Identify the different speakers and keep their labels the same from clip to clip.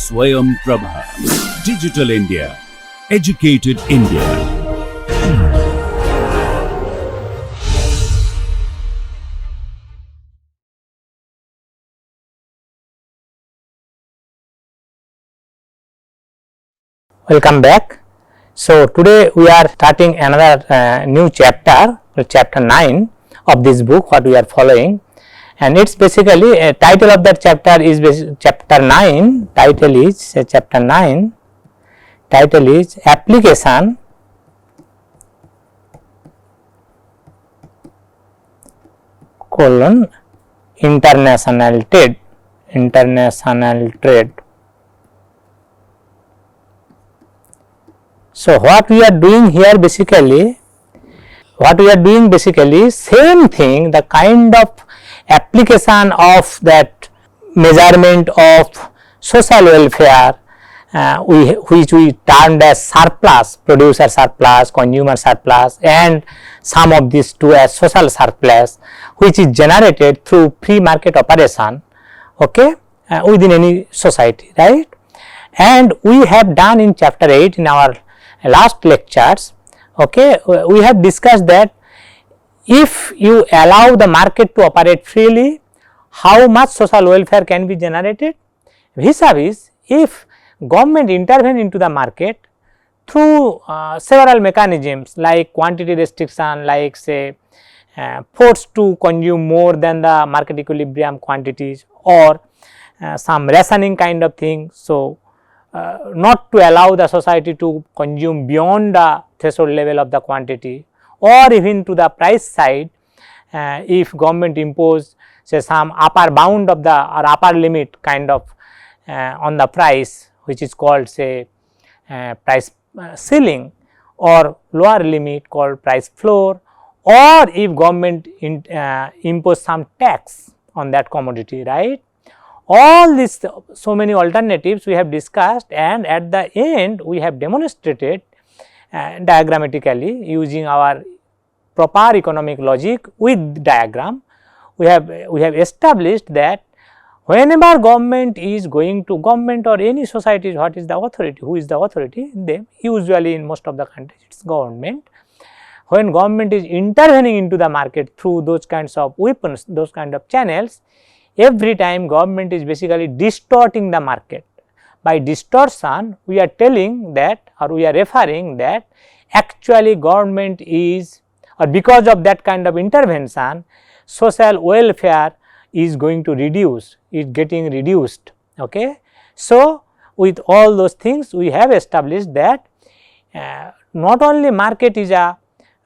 Speaker 1: Swayam Prabha. Digital India. Educated India.
Speaker 2: Welcome back. So, today we are starting another new chapter, chapter 9 of this book what we are following, and it's basically a title of that chapter is chapter 9, title is chapter 9, title is application colon international trade, international trade. So, what we are doing here basically, same thing, the kind of application of that measurement of social welfare which we termed as surplus, producer surplus, consumer surplus, and some of these two as social surplus, which is generated through free market operation, okay, within any society, right. And we have done in chapter 8 in our last lectures, okay, we have discussed that if you allow the market to operate freely, how much social welfare can be generated, vis-a-vis if government intervene into the market through several mechanisms like quantity restriction, like say forced to consume more than the market equilibrium quantities, or some rationing kind of thing. So, not to allow the society to consume beyond the threshold level of the quantity, or even to the price side, if government impose say some upper bound of the or upper limit kind of on the price, which is called say price ceiling, or lower limit called price floor, or if government impose some tax on that commodity, right. All these so many alternatives we have discussed, and at the end we have demonstrated diagrammatically using our proper economic logic with diagram. We have established that whenever government is going to, government or any society, what is the authority, who is the authority, them usually in most of the countries it is government. When government is intervening into the market through those kinds of weapons, those kind of channels, every time government is basically distorting the market. By distortion, we are telling that, or we are referring that actually government is, or because of that kind of intervention, social welfare is going to reduce, is getting reduced, okay. So, with all those things we have established that not only market is a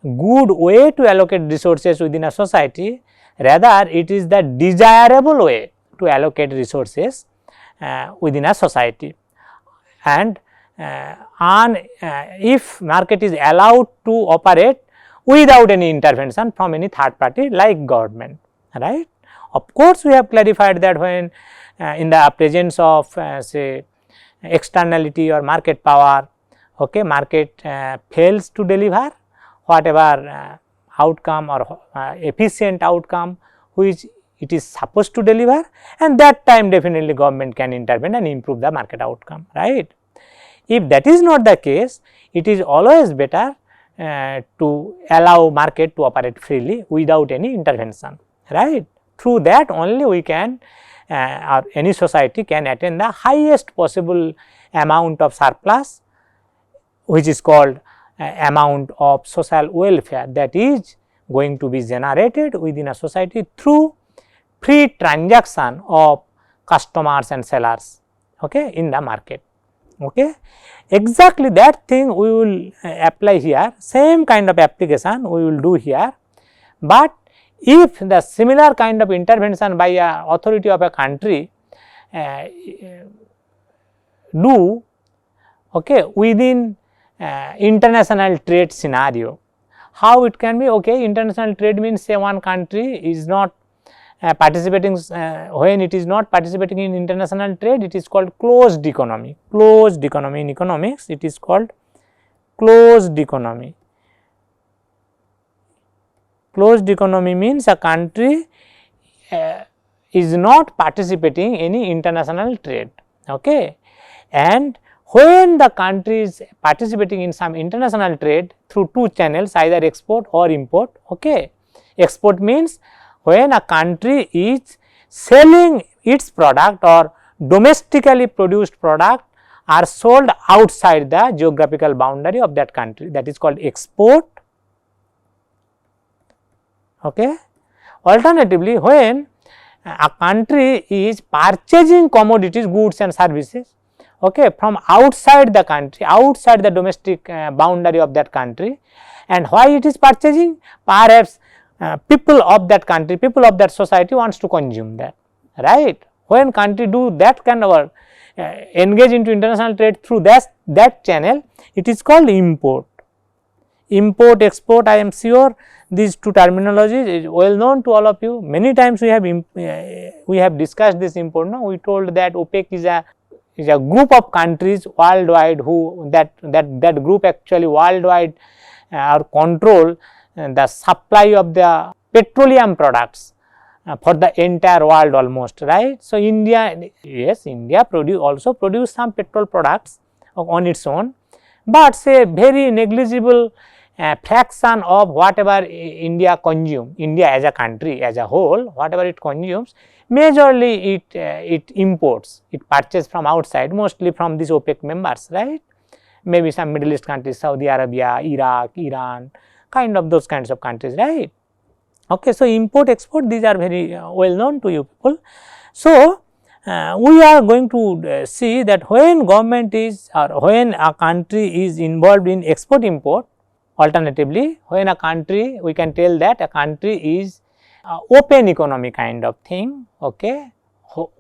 Speaker 2: good way to allocate resources within a society, rather it is the desirable way to allocate resources within a society. And if market is allowed to operate without any intervention from any third party like government, right. Of course, we have clarified that when in the presence of say externality or market power, okay, market fails to deliver whatever outcome or efficient outcome which it is supposed to deliver, and that time definitely government can intervene and improve the market outcome, right. If that is not the case, it is always better to allow market to operate freely without any intervention, right. Through that only we can or any society can attain the highest possible amount of surplus, which is called amount of social welfare, that is going to be generated within a society through free transaction of customers and sellers, okay, in the market, okay. Exactly that thing we will apply here, same kind of application we will do here, but if the similar kind of intervention by a authority of a country do, okay, within international trade scenario, how it can be, okay, international trade means say one country is not participating, when it is not participating in international trade, it is called closed economy. Closed economy in economics, it is called closed economy. Closed economy means a country is not participating in any international trade, okay. and when the country is participating in some international trade through two channels, either export or import. Okay. Export means when a country is selling its product or domestically produced product are sold outside the geographical boundary of that country, that is called export. Okay. Alternatively, when a country is purchasing commodities, goods and services, okay, from outside the country, outside the domestic boundary of that country, and why it is purchasing? Perhaps people of that country, people of that society wants to consume that, right. When country do that kind of engage into international trade through that channel, it is called import. Import, export, I am sure these two terminologies is well known to all of you. Many times we have discussed this import. No, we told that OPEC is a group of countries worldwide who that group actually worldwide control the supply of the petroleum products for the entire world almost, right. So, India, yes, India also produce some petrol products on its own, but say very negligible fraction of whatever India consume, India as a country as a whole, whatever it consumes, majorly it imports, it purchases from outside, mostly from these OPEC members, right. Maybe some Middle East countries, Saudi Arabia, Iraq, Iran, kind of those kinds of countries, right. Okay. So, import, export, these are very well known to you people. So, we are going to see that when government is or when a country is involved in export import, alternatively when a country, we can tell that a country is open economy kind of thing, okay,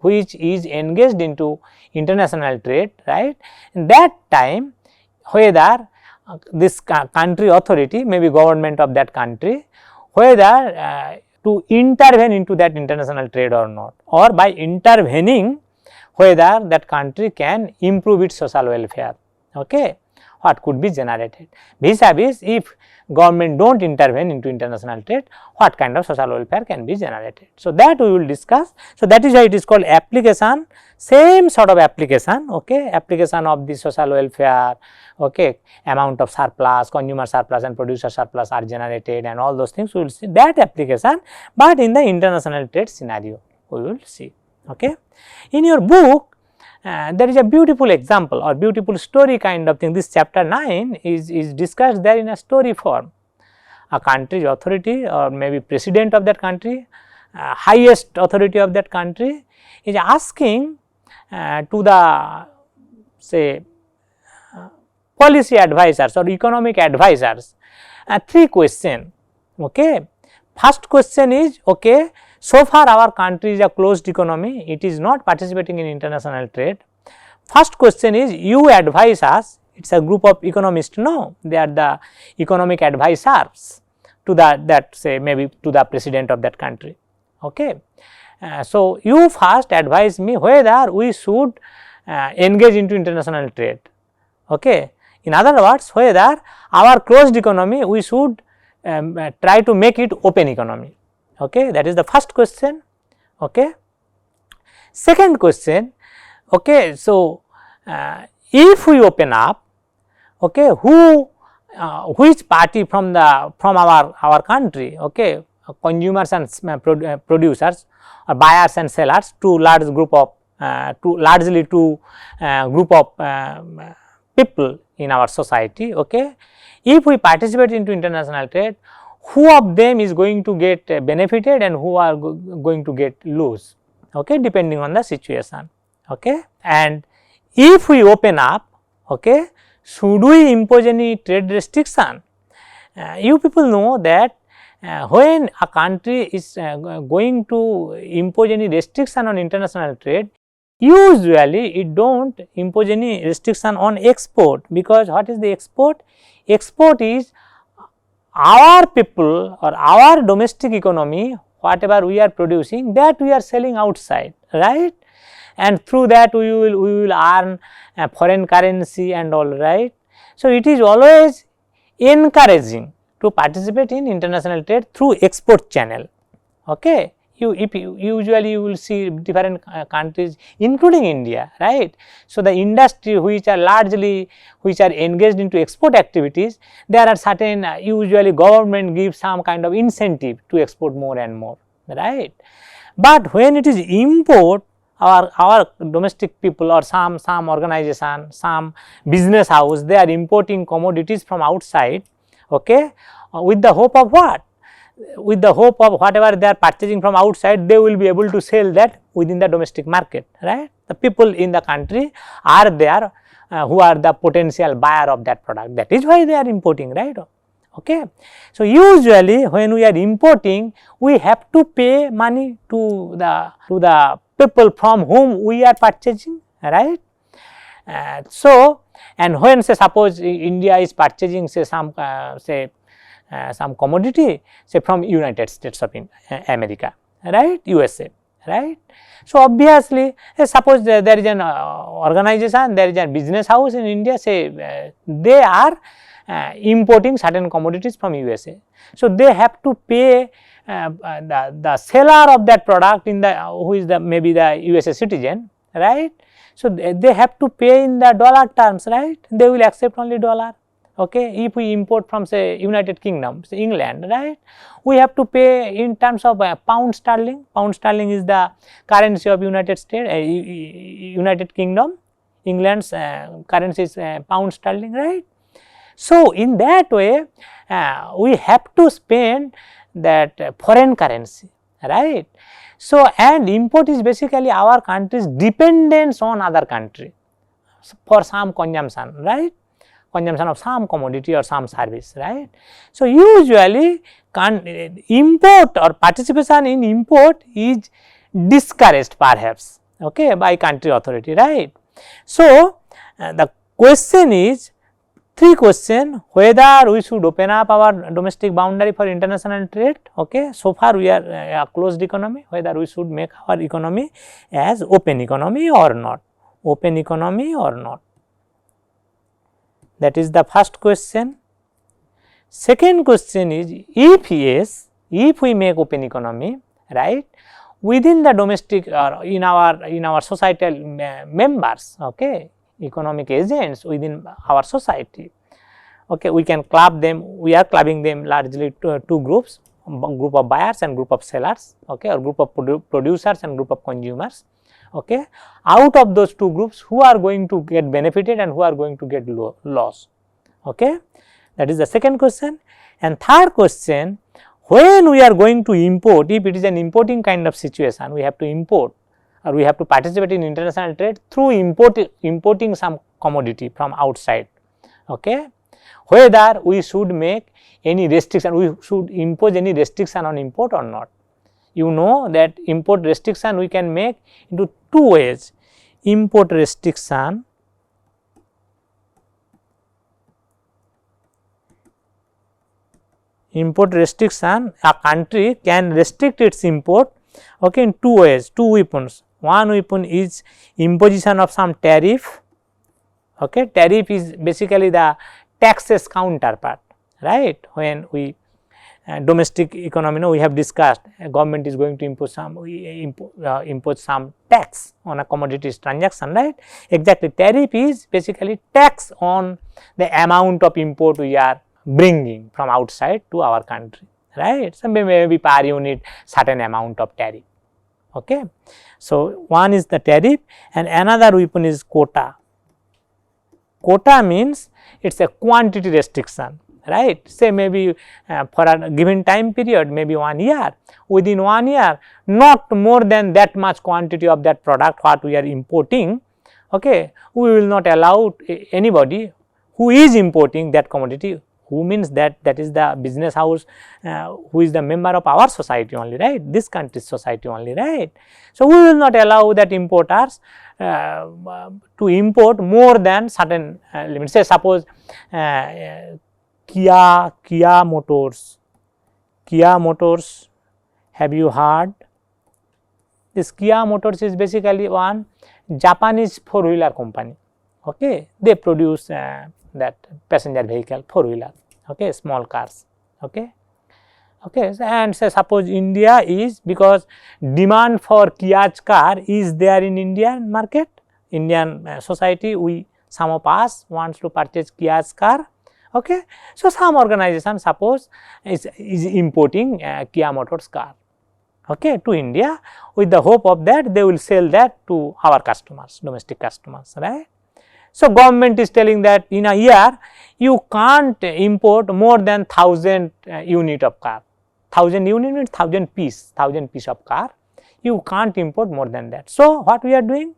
Speaker 2: which is engaged into international trade, right. In that time, whether this country authority, maybe government of that country, whether to intervene into that international trade or not, or by intervening whether that country can improve its social welfare, okay, what could be generated. Vis-a-vis, if government do not intervene into international trade, what kind of social welfare can be generated. So, that we will discuss. So, that is why it is called application, same sort of application, okay, application of the social welfare, okay, amount of surplus, consumer surplus and producer surplus are generated and all those things we will see that application, but in the international trade scenario we will see. Okay. In your book, there is a beautiful example or beautiful story kind of thing. This chapter 9 is discussed there in a story form. A country's authority or maybe president of that country, highest authority of that country is asking to the say policy advisors or economic advisors 3 questions. Okay. First question is, okay, so far our country is a closed economy, it is not participating in international trade. First question is, you advise us, it is a group of economists, no, they are the economic advisors to that say maybe to the president of that country. Okay. So, you first advise me whether we should engage into international trade. Okay. In other words, whether our closed economy we should try to make it open economy. Okay. That is the first question. Okay. Second question, okay, so if we open up, okay, which party from our country, okay, consumers and producers or buyers and sellers, two largely group of people in our society, okay. If we participate into international trade, who of them is going to get benefited and who are going to get lose, okay, depending on the situation. Okay. And if we open up, okay, should we impose any trade restriction? You people know that when a country is going to impose any restriction on international trade, usually it do not impose any restriction on export, because what is the export? Export is our people or our domestic economy, whatever we are producing, that we are selling outside, right, and through that we will earn foreign currency and all, right. So, it is always encouraging to participate in international trade through export channel. Okay. usually you will see different countries including India, right. So, the industry which are largely engaged into export activities, there are certain usually government gives some kind of incentive to export more and more, right. But when it is import, our domestic people or some organization, some business house, they are importing commodities from outside, okay, with the hope of what? With the hope of whatever they are purchasing from outside, they will be able to sell that within the domestic market, right. The people in the country are there who are the potential buyer of that product, that is why they are importing, right. Okay. So, usually when we are importing, we have to pay money to the people from whom we are purchasing, right. So, and when say suppose India is purchasing say some commodity say from United States of America, right, USA, right. So, obviously suppose there is an organization, there is a business house in India, say they are importing certain commodities from USA. So, they have to pay the seller of that product in the who is the maybe the USA citizen, right. So, they have to pay in the dollar terms, right, they will accept only dollar. Okay. If we import from say United Kingdom, say England, right, we have to pay in terms of pound sterling. Pound sterling is the currency of United States, United Kingdom. England's currency is pound sterling, right. So, in that way we have to spend that foreign currency, right. So, and import is basically our country's dependence on other country for some consumption, right, consumption of some commodity or some service, right. So, usually import or participation in import is discouraged perhaps, okay, by country authority, right. So, the question is, three question, whether we should open up our domestic boundary for international trade, okay. So far we are a closed economy, whether we should make our economy as open economy or not, open economy or not, that is the first question. Second question is, if yes, if we make open economy, right, within the domestic or in our societal members, okay, economic agents within our society, okay, we can club them, we are clubbing them largely to two groups, group of buyers and group of sellers, okay, or group of producers and group of consumers, okay. Out of those two groups, who are going to get benefited and who are going to get loss, okay. That is the second question. And third question, when we are going to import, if it is an importing kind of situation, we have to import or we have to participate in international trade through importing some commodity from outside, okay. Whether we should make any restriction, we should impose any restriction on import or not. You know that import restriction we can make into two ways. Import restriction, a country can restrict its import, okay, in two ways, two weapons. One weapon is imposition of some tariff, okay. Tariff is basically the taxes counterpart, right. When we domestic economy, we have discussed government is going to impose some tax on a commodities transaction, right. Exactly, tariff is basically tax on the amount of import we are bringing from outside to our country, right. So, maybe per unit certain amount of tariff, okay. So, one is the tariff and another weapon is quota. Quota means it is a quantity restriction, right. Say maybe for a given time period, maybe 1 year, within 1 year not more than that much quantity of that product what we are importing, okay, we will not allow anybody who is importing that commodity, who means that is the business house who is the member of our society only, right, this country's society only, right. So, we will not allow that importers to import more than certain limits. Say suppose Kia Motors, have you heard? This Kia Motors is basically one Japanese four-wheeler company, okay. They produce that passenger vehicle, four-wheeler, okay, small cars, okay. Okay, so, and say suppose India is, because demand for Kia's car is there in Indian market, Indian society, we, some of us wants to purchase Kia's car. Okay. So, some organization suppose is importing Kia Motors car, okay, to India, with the hope of that they will sell that to our customers, domestic customers, right. So, government is telling that in a year you can't import more than 1000 unit of car. 1000 unit means 1000 piece of car, you can't import more than that. So, what we are doing?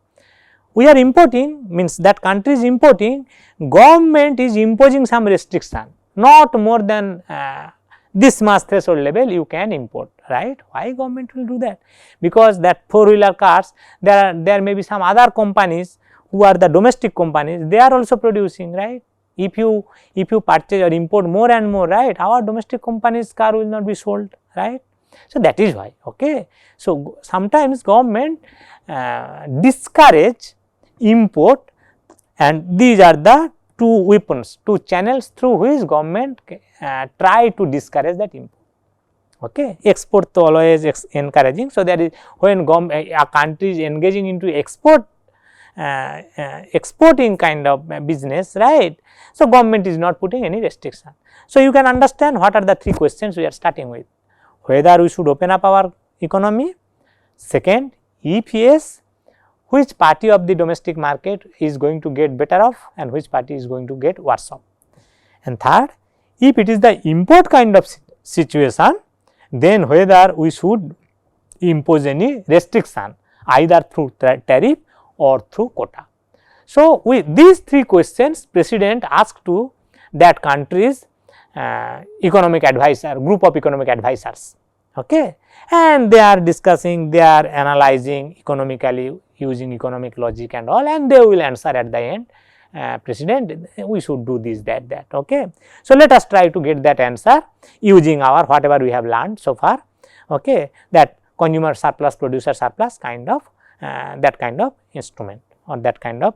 Speaker 2: We are importing, means that country is importing, government is imposing some restriction, not more than this much threshold level you can import, right. Why government will do that? Because that four-wheeler cars, there may be some other companies who are the domestic companies, they are also producing, right. If you purchase or import more and more, right, our domestic companies car will not be sold, right. So, that is why, okay. So, sometimes government discourage import, and these are the two weapons, two channels through which government try to discourage that import. Okay. Export to always encouraging. So, that is when a country is engaging into exporting kind of business, right. So, government is not putting any restriction. So, you can understand what are the three questions we are starting with: whether we should open up our economy, second, if yes, which party of the domestic market is going to get better off and which party is going to get worse off, and third, if it is the import kind of situation, then whether we should impose any restriction either through tariff or through quota. So, with these three questions, President asked to that country's economic advisor, group of economic advisors, okay, and they are discussing, they are analyzing economically using economic logic and all, and they will answer at the end, President, we should do this, that, okay. So, let us try to get that answer using our whatever we have learned so far, okay, that consumer surplus, producer surplus kind of that kind of instrument, or that kind of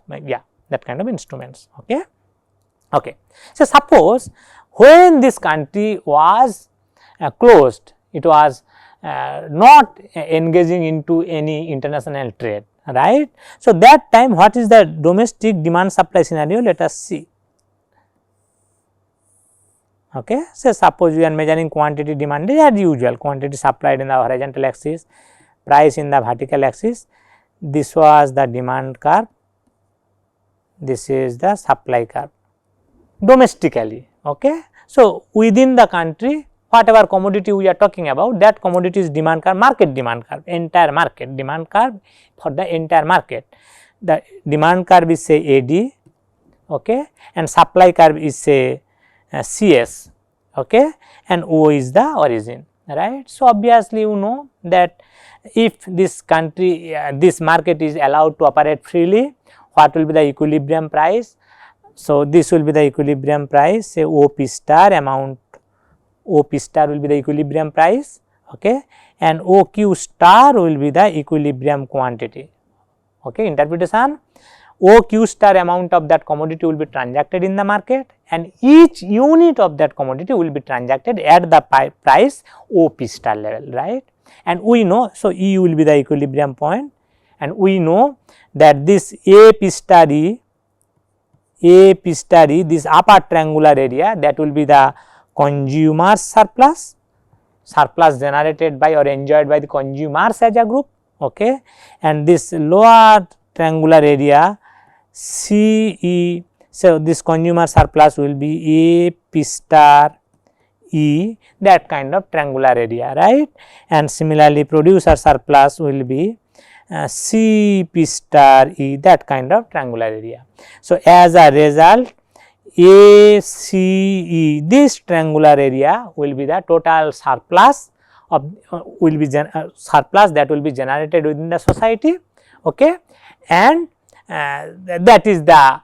Speaker 2: that kind of instruments, okay. Okay. So, suppose when this country was closed, it was not engaging into any international trade, right. So, that time what is the domestic demand supply scenario? Let us see. Okay. So, suppose we are measuring quantity demanded as usual, quantity supplied in the horizontal axis, price in the vertical axis. This was the demand curve, this is the supply curve domestically. Okay. So, within the country, whatever commodity we are talking about, that commodity is demand curve, market demand curve, entire market demand curve for the entire market. The demand curve is say AD, okay, and supply curve is say CS, okay, and O is the origin, right. So, obviously, you know that if this country, this market is allowed to operate freely, what will be the equilibrium price? So, this will be the equilibrium price, say OP star amount, OP star will be the equilibrium price, okay, and OQ star will be the equilibrium quantity, okay. Interpretation: OQ star amount of that commodity will be transacted in the market, and each unit of that commodity will be transacted at the price OP star level, right. And we know, so E will be the equilibrium point, and we know that this AP star E, this upper triangular area, that will be the consumer surplus, generated by or enjoyed by the consumers as a group, okay, and this lower triangular area CE. So, this consumer surplus will be AP star E, that kind of triangular area, right, and similarly producer surplus will be CP star E, that kind of triangular area. So, as a result, ACE, this triangular area will be the total surplus of surplus that will be generated within the society, okay, and that is the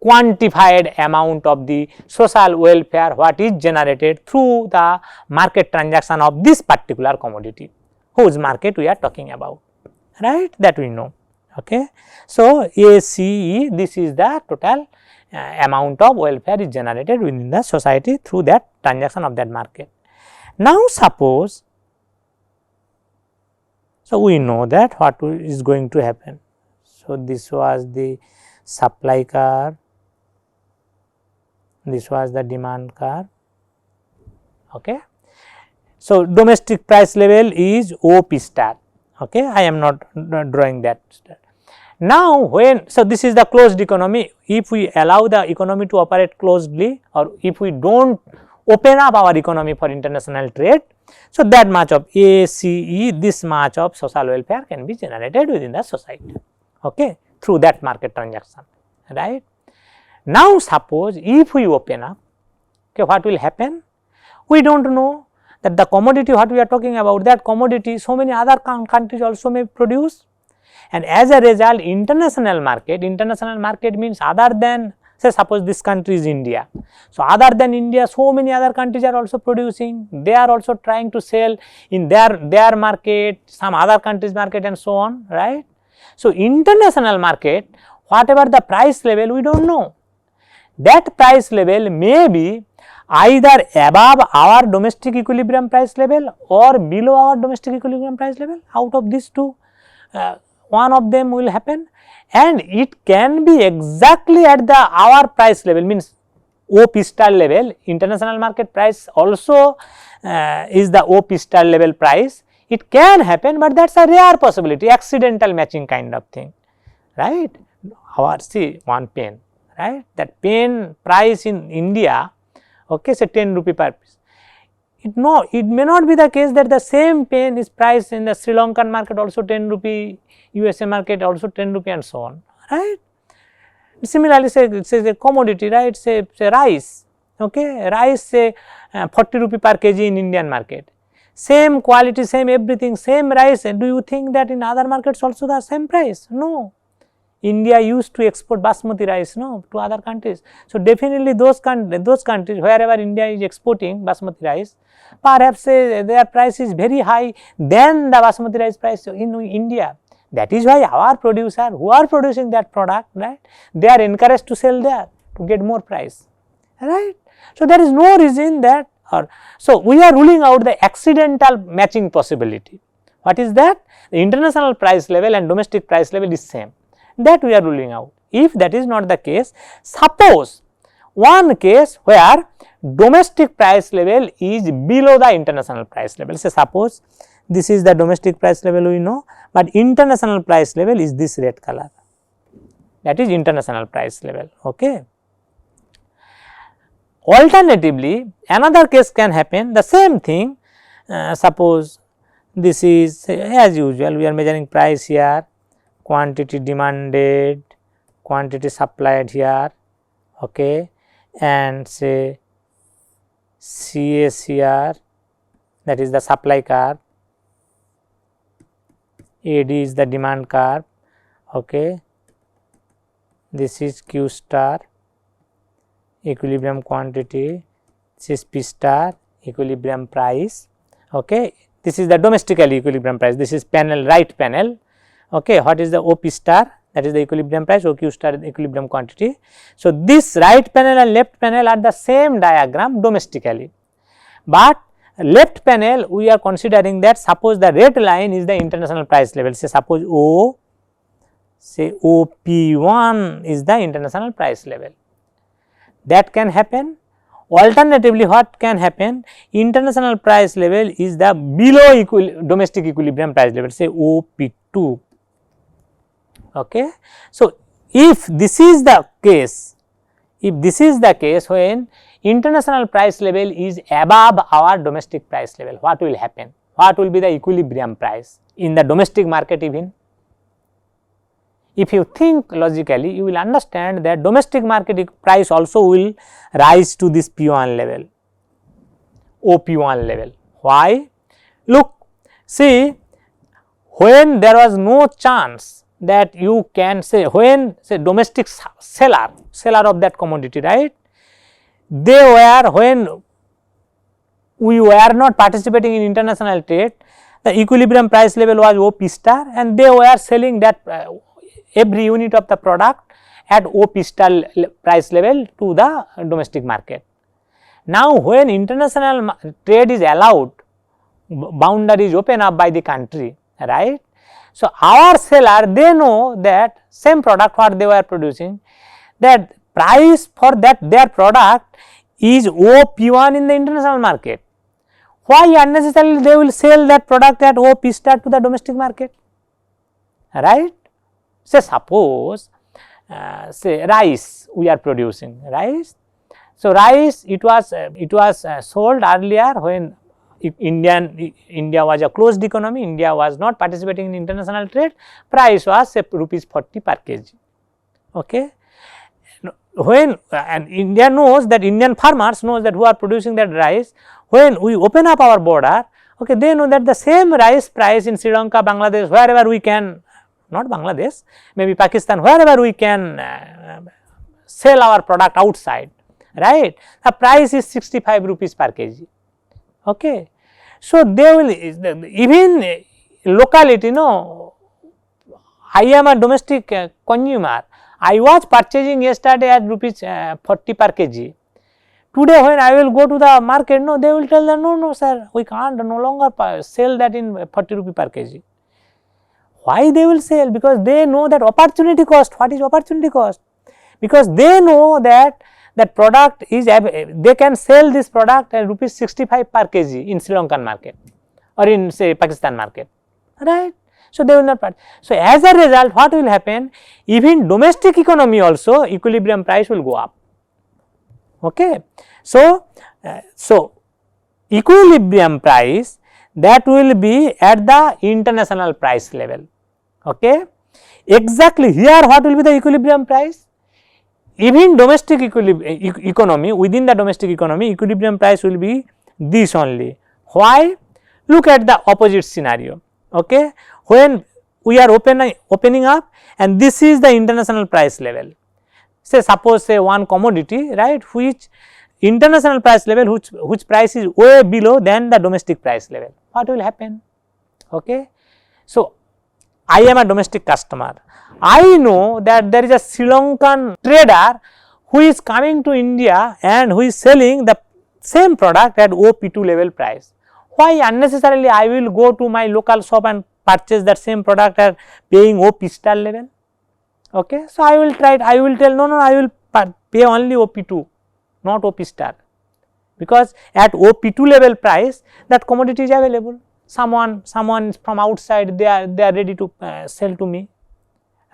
Speaker 2: quantified amount of the social welfare what is generated through the market transaction of this particular commodity, whose market we are talking about, right, that we know, okay. So, ACE, this is the total amount of welfare is generated within the society through that transaction of that market. Now suppose, so we know that what is going to happen. So this was the supply curve, this was the demand curve. Okay. So domestic price level is OP star. Okay. I am not drawing that. Now when, so this is the closed economy. If we allow the economy to operate closedly, or if we do not open up our economy for international trade, so that much of ACE, this much of social welfare can be generated within the society, okay, through that market transaction, right. Now suppose if we open up, okay, what will happen? We do not know that the commodity what we are talking about, that commodity so many other countries also may produce, and as a result international market means other than, say suppose this country is India. So other than India, so many other countries are also producing, they are also trying to sell in their market, some other countries market and so on, right. So international market, whatever the price level, we do not know. That price level may be either above our domestic equilibrium price level or below our domestic equilibrium price level. Out of these two, one of them will happen, and it can be exactly at the our price level, means OP star level. International market price also is the OP star level price. It can happen, but that is a rare possibility, accidental matching kind of thing, right. Our, see one pen, right, that pen price in India, okay, say 10 rupee per piece. It may not be the case that the same pen is priced in the Sri Lankan market also 10 rupee, USA market also 10 rupee and so on, right. Similarly, say the commodity, right, say rice, okay, rice say 40 rupee per kg in Indian market, same quality, same everything, same rice, and do you think that in other markets also the same price? No. India used to export basmati rice, no, to other countries. So definitely those countries wherever India is exporting basmati rice, perhaps their price is very high than the basmati rice price in India. That is why our producer who are producing that product, right, they are encouraged to sell there to get more price, right. So there is no reason that, or so we are ruling out the accidental matching possibility. What is that? The international price level and domestic price level is same, that we are ruling out. If that is not the case, suppose one case where domestic price level is below the international price level, say suppose this is the domestic price level we know, but international price level is this red color, that is international price level, okay. Alternatively, another case can happen, the same thing, suppose this is, as usual we are measuring price here, quantity demanded, quantity supplied here, okay, and say CS here, that is the supply curve, AD is the demand curve, okay, this is Q star, equilibrium quantity, this is P star, equilibrium price, okay, this is the domestically equilibrium price, this is panel, right panel, okay, what is the OP star, that is the equilibrium price, OQ star the equilibrium quantity. So this right panel and left panel are the same diagram domestically, but left panel we are considering that suppose the red line is the international price level, say suppose O, say OP1 is the international price level, that can happen. Alternatively, what can happen, international price level is the below domestic equilibrium price level, say OP2, okay. So if this is the case, when international price level is above our domestic price level, what will happen? What will be the equilibrium price in the domestic market even? If you think logically, you will understand that domestic market price also will rise to this P1 level, OP1 level. Why? Look, see, when there was no chance that you can say, when say domestic seller of that commodity, right, they were, when we were not participating in international trade, the equilibrium price level was OP star and they were selling that every unit of the product at OP star price level to the domestic market. Now, when international trade is allowed, boundaries open up by the country, right. So, our seller, they know that same product what they were producing, that price for that their product is OP1 in the international market. Why unnecessarily they will sell that product at OP star to the domestic market, right. Say suppose say rice we are producing rice. So, rice it was sold earlier when India was a closed economy, India was not participating in international trade, price was say rupees 40 per kg. Okay. When and India knows that Indian farmers knows that who are producing that rice, when we open up our border, okay, they know that the same rice price in Sri Lanka, Bangladesh, wherever we can, not Bangladesh, maybe Pakistan, wherever we can sell our product outside, right, the price is 65 rupees per kg. Okay. So, they will even locality, no, I am a domestic consumer, I was purchasing yesterday at rupees 40 per kg. Today when I will go to the market, no, they will tell them, no sir, we can't no longer sell that in 40 rupee per kg. Why they will sell? Because they know that opportunity cost. What is opportunity cost? Because they know that that product is, they can sell this product at rupees 65 per kg in Sri Lankan market or in say Pakistan market, right. So, they will not part. So, as a result what will happen, even domestic economy also equilibrium price will go up. Okay. So, equilibrium price that will be at the international price level. Okay. Exactly here what will be the equilibrium price? Even domestic economy, within the domestic economy equilibrium price will be this only. Why? Look at the opposite scenario. Okay. When we are opening up and this is the international price level, say suppose say one commodity, right, which international price level which price is way below than the domestic price level, what will happen? Okay. So, I am a domestic customer, I know that there is a Sri Lankan trader who is coming to India and who is selling the same product at OP2 level price. Why unnecessarily I will go to my local shop and purchase that same product at paying OP star level? Okay. So, I will try it, I will tell no, I will pay only OP2, not OP star, because at OP2 level price that commodity is available, someone from outside they are ready to sell to me,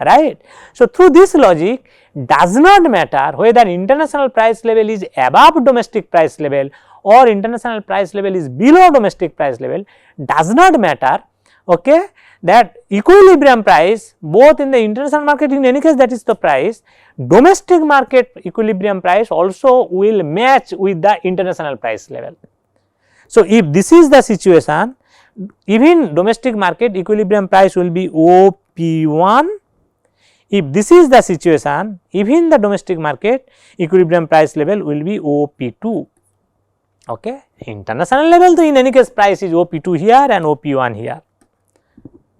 Speaker 2: right. So, through this logic does not matter whether international price level is above domestic price level or international price level is below domestic price level, does not matter. Okay, that equilibrium price both in the international market, in any case that is the price, domestic market equilibrium price also will match with the international price level. So, if this is the situation, even domestic market equilibrium price will be OP1. If this is the situation, even the domestic market equilibrium price level will be OP2. Okay. International level, so in any case price is OP2 here and OP1 here.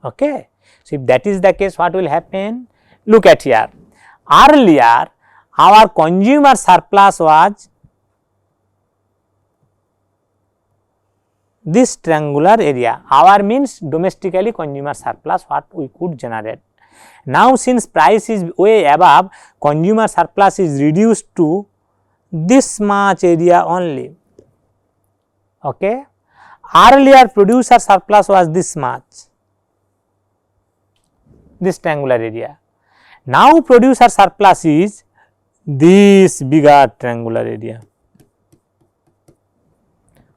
Speaker 2: Okay. So, if that is the case, what will happen? Look at here. Earlier our consumer surplus was this triangular area, our means domestically consumer surplus what we could generate. Now, since price is way above, consumer surplus is reduced to this much area only. Okay. Earlier producer surplus was this much, this triangular area. Now, producer surplus is this bigger triangular area.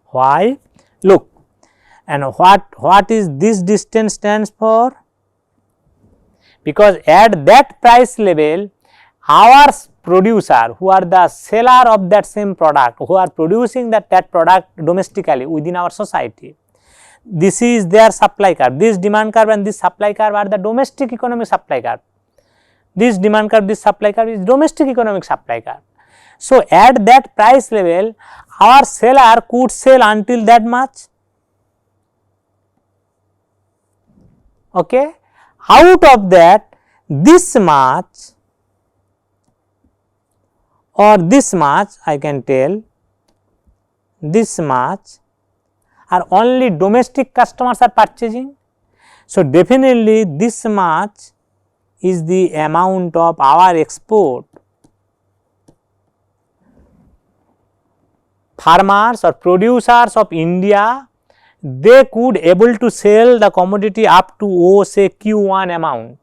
Speaker 2: Why? Look, and what is this distance stands for? Because at that price level our producer who are the seller of that same product, who are producing that product domestically within our society, this is their supply curve, this demand curve and this supply curve are the domestic economic supply curve. This demand curve, this supply curve is domestic economic supply curve. So, at that price level our seller could sell until that much. Okay. Out of that this much or this much I can tell this much are only domestic customers are purchasing. So, definitely this much is the amount of our export. Farmers or producers of India, they could able to sell the commodity up to O say Q1 amount,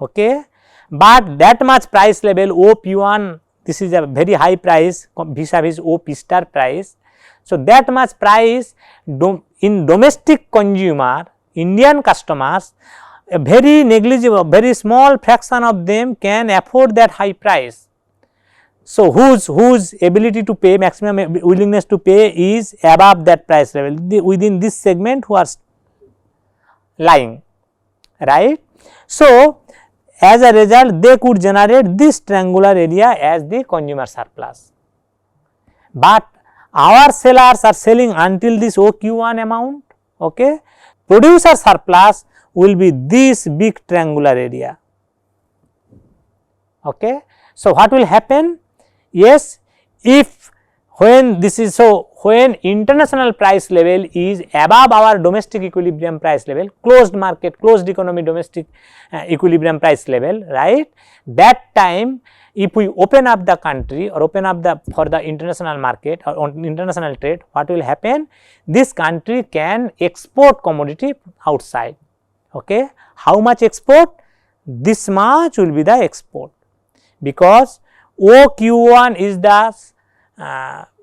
Speaker 2: okay. But that much price level O P1, this is a very high price vis-a-vis O P star price. So, that much price in domestic consumer, Indian customers, a very negligible, very small fraction of them can afford that high price. So, whose ability to pay, maximum willingness to pay is above that price level within this segment who are lying, right. So, as a result they could generate this triangular area as the consumer surplus, but our sellers are selling until this OQ1 amount, okay. Producer surplus will be this big triangular area, okay. So, what will happen? Yes, if when this is so, when international price level is above our domestic equilibrium price level, closed market, closed economy domestic equilibrium price level, right, that time if we open up the country or open up the for the international market or international trade, what will happen? This country can export commodity outside, okay. How much export? This much will be the export, because OQ1 is the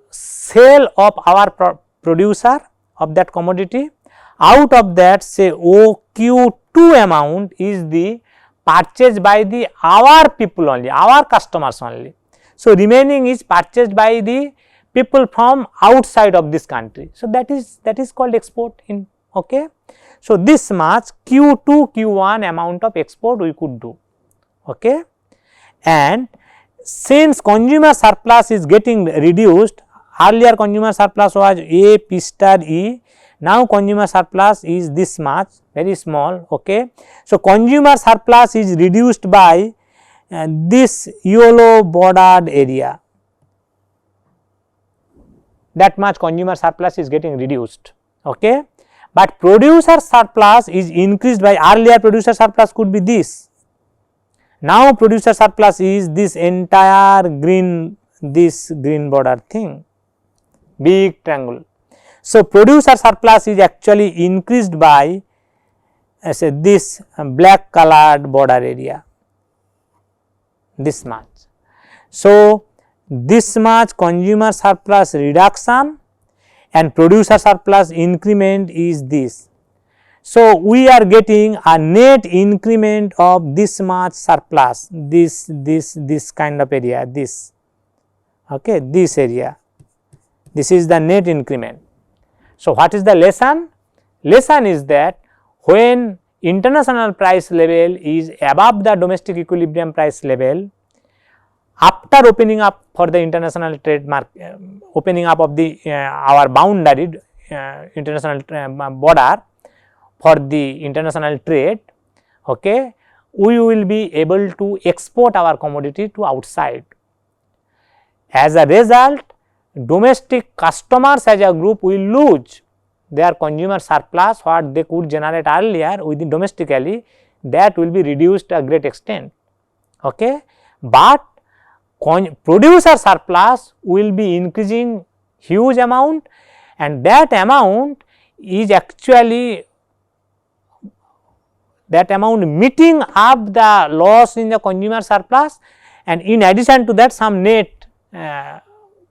Speaker 2: sale of our producer of that commodity. Out of that, say OQ2 amount is the purchased by the our people only, our customers only. So, remaining is purchased by the people from outside of this country. So, that is called export in, okay. So, this much Q2 Q1 amount of export we could do, okay. And since consumer surplus is getting reduced, earlier consumer surplus was A P star E, now consumer surplus is this much, very small, okay. So, consumer surplus is reduced by this yellow bordered area, that much consumer surplus is getting reduced, okay. But producer surplus is increased by, earlier producer surplus could be this. Now, producer surplus is this entire green, this green border thing, big triangle. So, producer surplus is actually increased by say this black colored border area, this much. So, this much consumer surplus reduction and producer surplus increment is this. So, we are getting a net increment of this much surplus, this kind of area, this, okay, this area, this is the net increment. So, what is the lesson? Lesson is that when international price level is above the domestic equilibrium price level, after opening up for the international trade market, opening up of the our boundary international border for the international trade, okay, we will be able to export our commodity to outside. As a result, domestic customers as a group will lose their consumer surplus what they could generate earlier within domestically, that will be reduced to a great extent, okay. But producer surplus will be increasing huge amount, and that amount is actually meeting up the loss in the consumer surplus, and in addition to that some net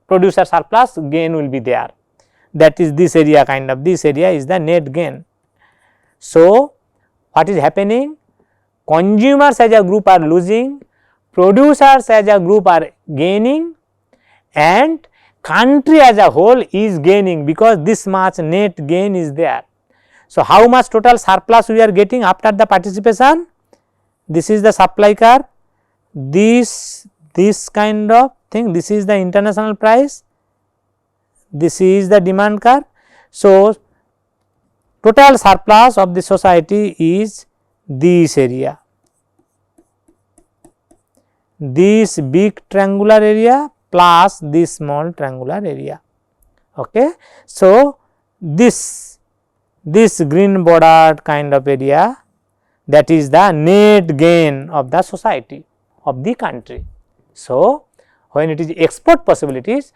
Speaker 2: producer surplus gain will be there, that is this area, kind of this area is the net gain. So, what is happening? Consumers as a group are losing, producers as a group are gaining, and country as a whole is gaining, because this much net gain is there. So, how much total surplus we are getting after the participation? This is the supply curve, this kind of thing, this is the international price, this is the demand curve. So, total surplus of the society is this area, this big triangular area plus this small triangular area, Okay. So, this green bordered kind of area, that is the net gain of the society, of the country. So, when it is export possibilities,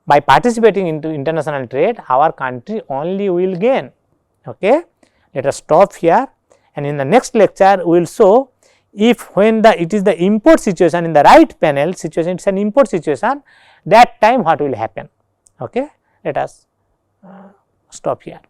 Speaker 2: by participating into international trade, our country only will gain. Okay. Let us stop here, and in the next lecture we will show, if when it is the import situation, in the right panel situation, it is an import situation, that time what will happen. Okay. Let us stop here.